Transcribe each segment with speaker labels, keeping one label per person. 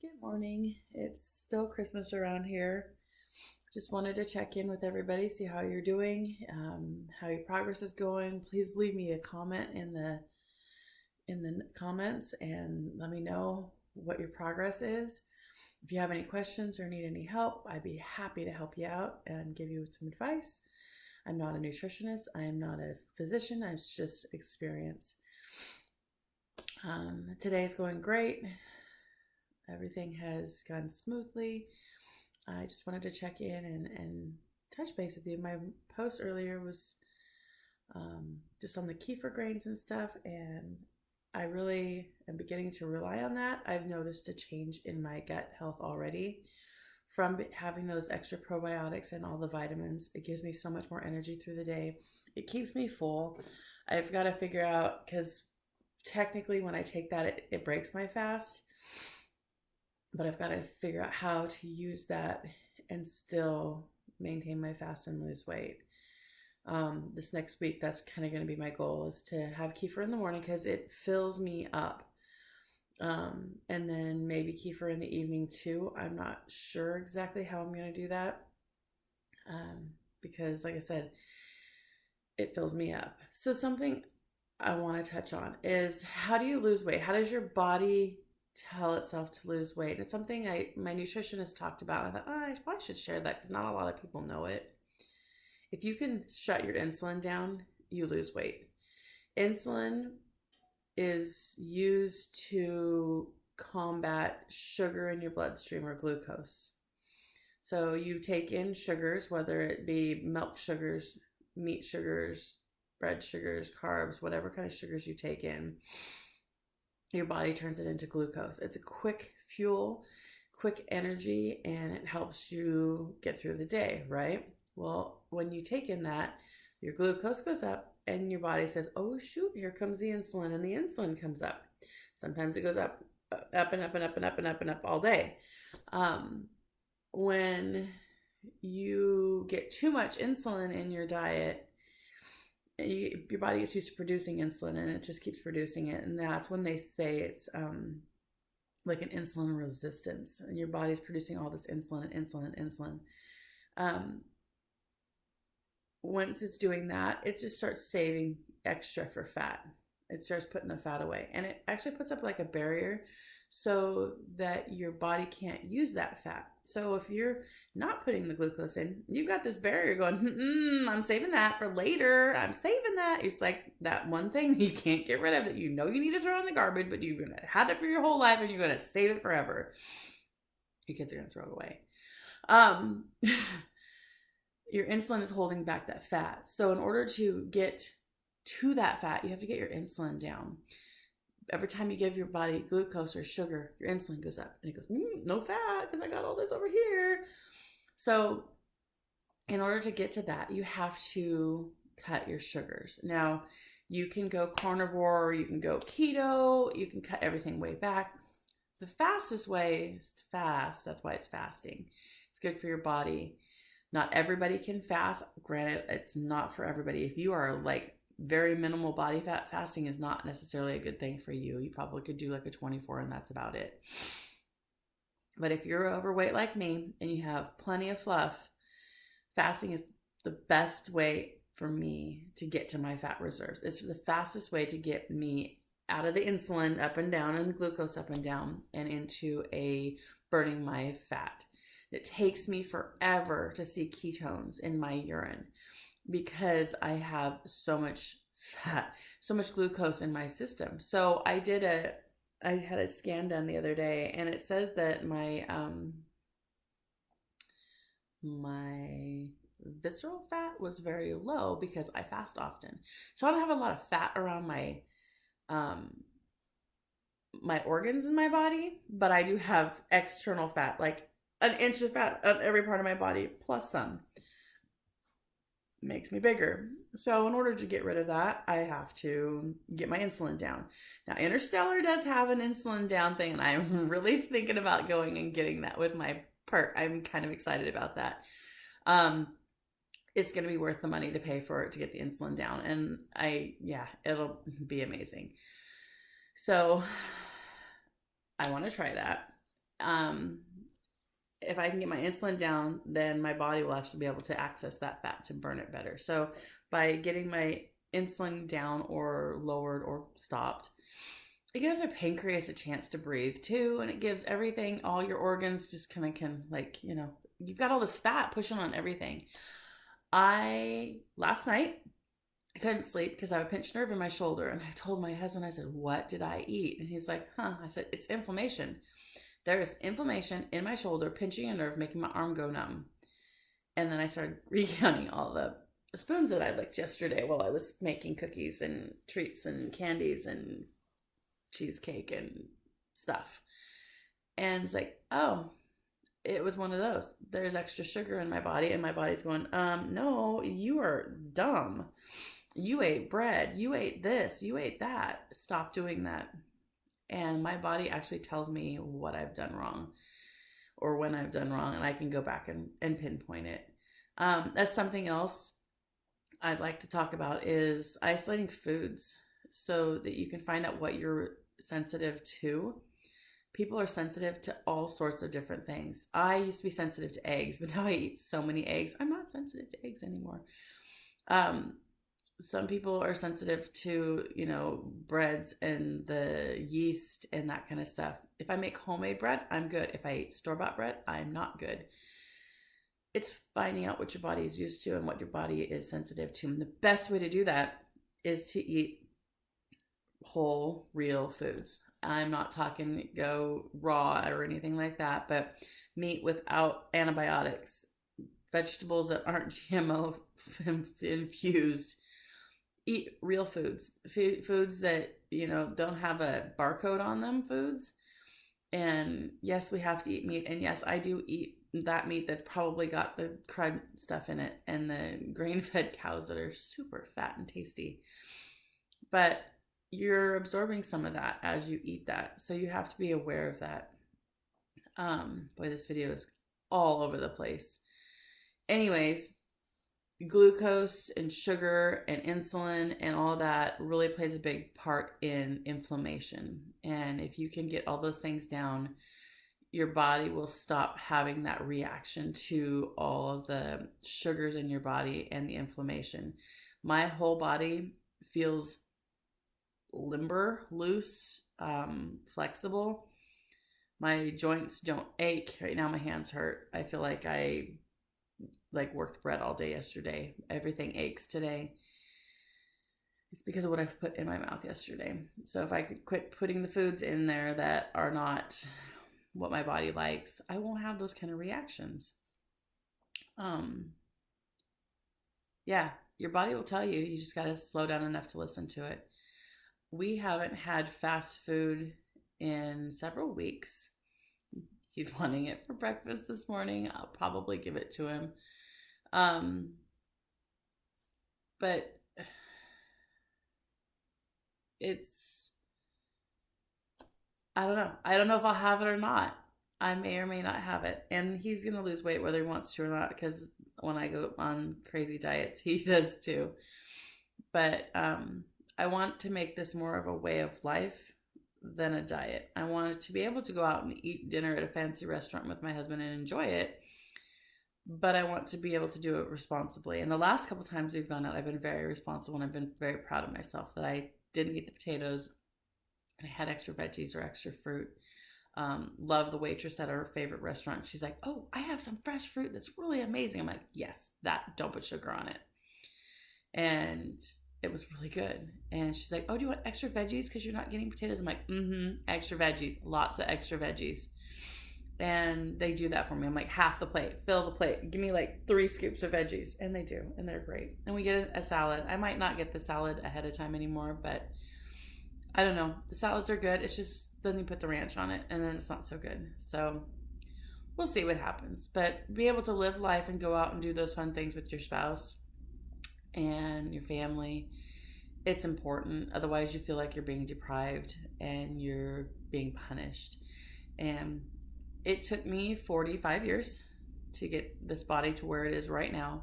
Speaker 1: Good morning. It's still Christmas around here. Just wanted to check in with everybody, see how you're doing, how your progress is going. Please leave me a comment in the comments and let me know what your progress is. If you have any questions or need any help, I'd be happy to help you out and give you some advice. I'm not a nutritionist. I am not a physician. I'm just experience. Today is going great. Everything has gone smoothly. I just wanted to check in and touch base with you. My post earlier was just on the kefir grains and stuff, and I really am beginning to rely on that. I've noticed a change in my gut health already from having those extra probiotics and all the vitamins. It gives me so much more energy through the day. It keeps me full. I've got to figure out, because technically when I take that, it breaks my fast. But I've got to figure out how to use that and still maintain my fast and lose weight. This next week, that's kind of going to be my goal, is to have kefir in the morning because it fills me up. And then maybe kefir in the evening too. I'm not sure exactly how I'm going to do that. Because like I said, it fills me up. So something I want to touch on is, how do you lose weight? How does your body tell itself to lose weight? And it's something my nutritionist talked about. I thought, I probably should share that because not a lot of people know it. If you can shut your insulin down, you lose weight. Insulin is used to combat sugar in your bloodstream, or glucose. So you take in sugars, whether it be milk sugars, meat sugars, bread sugars, carbs, whatever kind of sugars you take in, your body turns it into glucose. It's a quick fuel, quick energy, and it helps you get through the day, right? Well, when you take in that, your glucose goes up and your body says, oh shoot, here comes the insulin, and the insulin comes up. Sometimes it goes up and up and up and up and up and up all day. When you get too much insulin in your diet, your body gets used to producing insulin and it just keeps producing it. And that's when they say it's like an insulin resistance, and your body's producing all this insulin and insulin and insulin. Once it's doing that, it just starts saving extra for fat. It starts putting the fat away, and it actually puts up like a barrier so that your body can't use that fat. So if you're not putting the glucose in, you've got this barrier going, I'm saving that for later. I'm saving that. It's like that one thing that you can't get rid of, that you know you need to throw in the garbage, but you're going to have it for your whole life and you're going to save it forever. Your kids are going to throw it away. Your insulin is holding back that fat. So in order to get to that fat, you have to get your insulin down. Every time you give your body glucose or sugar, your insulin goes up, and it goes, no fat because I got all this over here. So in order to get to that, you have to cut your sugars. Now, you can go carnivore, you can go keto, you can cut everything way back. The fastest way is to fast. That's why it's fasting. It's good for your body. Not everybody can fast. Granted, it's not for everybody. If you are like very minimal body fat, fasting is not necessarily a good thing for you. You probably could do like a 24 and that's about it. But if you're overweight like me and you have plenty of fluff, fasting is the best way for me to get to my fat reserves. It's the fastest way to get me out of the insulin up and down and the glucose up and down and into a burning my fat. It takes me forever to see ketones in my urine because I have so much fat, so much glucose in my system. So I had a scan done the other day, and it said that my visceral fat was very low because I fast often. So I don't have a lot of fat around my my organs in my body, but I do have external fat, like an inch of fat on every part of my body, plus some. Makes me bigger. So in order to get rid of that, I have to get my insulin down. Now, Interstellar does have an insulin down thing, and I'm really thinking about going and getting that with my perk. I'm kind of excited about that. It's going to be worth the money to pay for it to get the insulin down, and it'll be amazing. So I want to try that. um, if I can get my insulin down, then my body will actually be able to access that fat to burn it better. So by getting my insulin down or lowered or stopped, it gives our pancreas a chance to breathe too, and it gives everything, all your organs just kind of can, like, you've got all this fat pushing on everything. Last night, I couldn't sleep because I have a pinched nerve in my shoulder, and I told my husband, I said, what did I eat? And he's like, huh. I said, it's inflammation. There's inflammation in my shoulder, pinching a nerve, making my arm go numb. And then I started recounting all the spoons that I licked yesterday while I was making cookies and treats and candies and cheesecake and stuff. And it's like, oh, it was one of those. There's extra sugar in my body, and my body's going, no, you are dumb. You ate bread. You ate this. You ate that. Stop doing that. And my body actually tells me what I've done wrong or when I've done wrong, and I can go back and pinpoint it. That's something else I'd like to talk about is isolating foods so that you can find out what you're sensitive to. People are sensitive to all sorts of different things. I used to be sensitive to eggs, but now I eat so many eggs. I'm not sensitive to eggs anymore. Some people are sensitive to, breads and the yeast and that kind of stuff. If I make homemade bread, I'm good. If I eat store-bought bread, I'm not good. It's finding out what your body is used to and what your body is sensitive to. And the best way to do that is to eat whole, real foods. I'm not talking go raw or anything like that, but meat without antibiotics, vegetables that aren't GMO infused. Eat real foods, foods that, don't have a barcode on them, foods. And yes, we have to eat meat. And yes, I do eat that meat that's probably got the crud stuff in it and the grain-fed cows that are super fat and tasty. But you're absorbing some of that as you eat that. So you have to be aware of that. Boy, this video is all over the place. Anyways, glucose and sugar and insulin and all that really plays a big part in inflammation. And if you can get all those things down, your body will stop having that reaction to all of the sugars in your body and the inflammation. My whole body feels limber, loose, flexible. My joints don't ache. Right now my hands hurt. I feel like I worked bread all day yesterday. Everything aches today. It's because of what I've put in my mouth yesterday. So if I could quit putting the foods in there that are not what my body likes, I won't have those kind of reactions. Yeah, your body will tell you. You just got to slow down enough to listen to it. We haven't had fast food in several weeks. He's wanting it for breakfast this morning. I'll probably give it to him. But I don't know. I don't know if I'll have it or not. I may or may not have it. And he's going to lose weight whether he wants to or not, because when I go on crazy diets, he does too. But I want to make this more of a way of life than a diet. I wanted to be able to go out and eat dinner at a fancy restaurant with my husband and enjoy it, but I want to be able to do it responsibly. And the last couple times we've gone out, I've been very responsible, and I've been very proud of myself that I didn't eat the potatoes and I had extra veggies or extra fruit. Love the waitress at our favorite restaurant. She's like, oh, I have some fresh fruit that's really amazing. I'm like, yes, that, don't put sugar on it. And it was really good. And she's like, oh, do you want extra veggies because you're not getting potatoes? I'm like, extra veggies, lots of extra veggies. And they do that for me. I'm like, half the plate, fill the plate, give me like 3 scoops of veggies. And they do, and they're great. And we get a salad. I might not get the salad ahead of time anymore, but I don't know. The salads are good. It's just then you put the ranch on it and then it's not so good. So we'll see what happens. But be able to live life and go out and do those fun things with your spouse and your family, it's important. Otherwise you feel like you're being deprived and you're being punished. And it took me 45 years to get this body to where it is right now.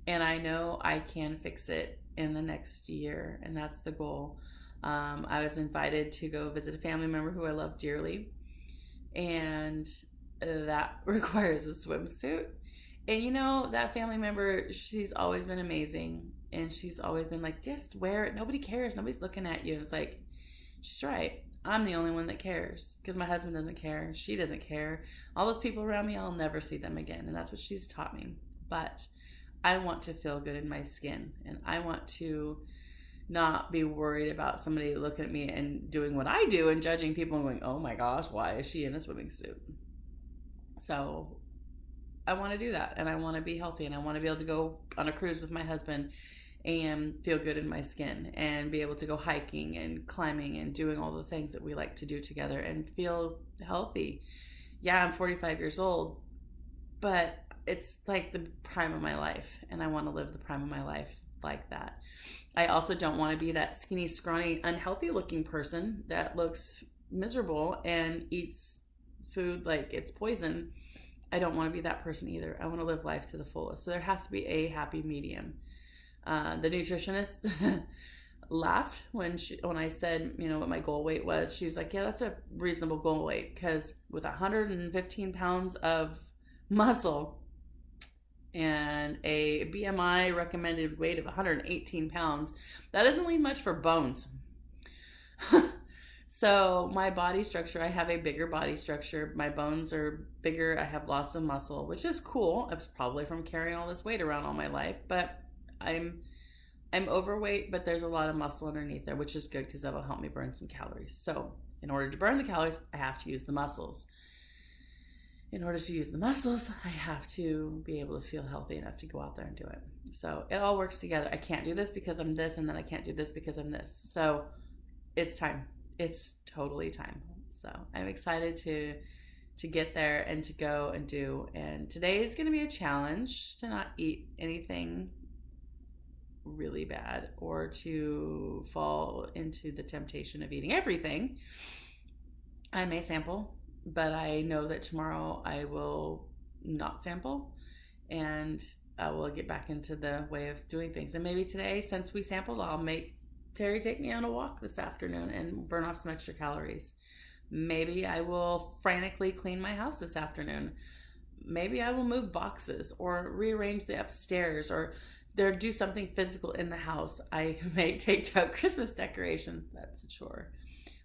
Speaker 1: And I know I can fix it in the next year, and that's the goal. I was invited to go visit a family member who I love dearly, and that requires a swimsuit. And you know, that family member, she's always been amazing. And she's always been like, just wear it. Nobody cares. Nobody's looking at you. It's like, she's right. I'm the only one that cares because my husband doesn't care. She doesn't care. All those people around me, I'll never see them again. And that's what she's taught me. But I want to feel good in my skin. And I want to not be worried about somebody looking at me and doing what I do and judging people and going, oh my gosh, why is she in a swimming suit? So I want to do that, and I want to be healthy, and I want to be able to go on a cruise with my husband and feel good in my skin and be able to go hiking and climbing and doing all the things that we like to do together and feel healthy. Yeah, I'm 45 years old, but it's like the prime of my life, and I want to live the prime of my life like that. I also don't want to be that skinny, scrawny, unhealthy looking person that looks miserable and eats food like it's poison. I don't want to be that person either. I want to live life to the fullest. So there has to be a happy medium. The nutritionist laughed when I said, you know, what my goal weight was. She was like, yeah, that's a reasonable goal weight, because with 115 pounds of muscle and a BMI recommended weight of 118 pounds, that doesn't leave much for bones. So my body structure, I have a bigger body structure. My bones are bigger. I have lots of muscle, which is cool. It's probably from carrying all this weight around all my life, but I'm overweight, but there's a lot of muscle underneath there, which is good because that'll help me burn some calories. So in order to burn the calories, I have to use the muscles. In order to use the muscles, I have to be able to feel healthy enough to go out there and do it. So it all works together. I can't do this because I'm this, and then I can't do this because I'm this. So it's time. It's totally time. So I'm excited to get there and to go and do. And today is going to be a challenge to not eat anything really bad or to fall into the temptation of eating everything. I may sample, but I know that tomorrow I will not sample, and I will get back into the way of doing things. And maybe today, since we sampled, I'll make Terry take me on a walk this afternoon and burn off some extra calories. Maybe I will frantically clean my house this afternoon. Maybe I will move boxes or rearrange the upstairs or do something physical in the house. I may take out Christmas decorations. That's a chore,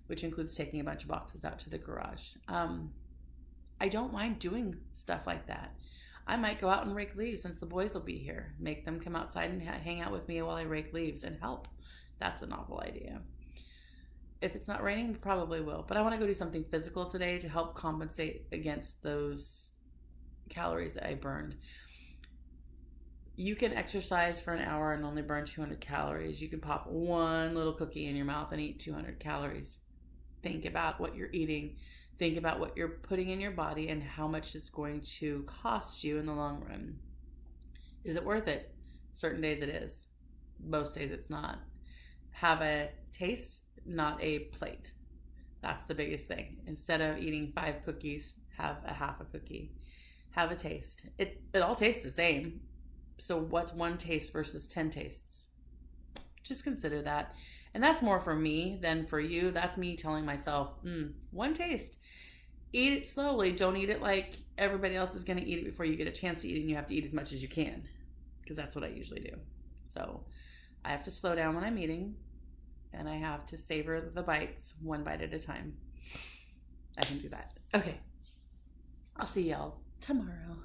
Speaker 1: which includes taking a bunch of boxes out to the garage. I don't mind doing stuff like that. I might go out and rake leaves since the boys will be here. Make them come outside and hang out with me while I rake leaves and help. That's a novel idea. If it's not raining, probably will. But I want to go do something physical today to help compensate against those calories that I burned. You can exercise for an hour and only burn 200 calories. You can pop one little cookie in your mouth and eat 200 calories. Think about what you're eating. Think about what you're putting in your body and how much it's going to cost you in the long run. Is it worth it? Certain days it is. Most days it's not. Have a taste, not a plate. That's the biggest thing. Instead of eating 5 cookies, have a half a cookie. Have a taste. It all tastes the same. So what's one taste versus 10 tastes? Just consider that. And that's more for me than for you. That's me telling myself, one taste. Eat it slowly. Don't eat it like everybody else is going to eat it before you get a chance to eat it, and you have to eat as much as you can, because that's what I usually do. So I have to slow down when I'm eating, and I have to savor the bites one bite at a time. I can do that. Okay. I'll see y'all tomorrow.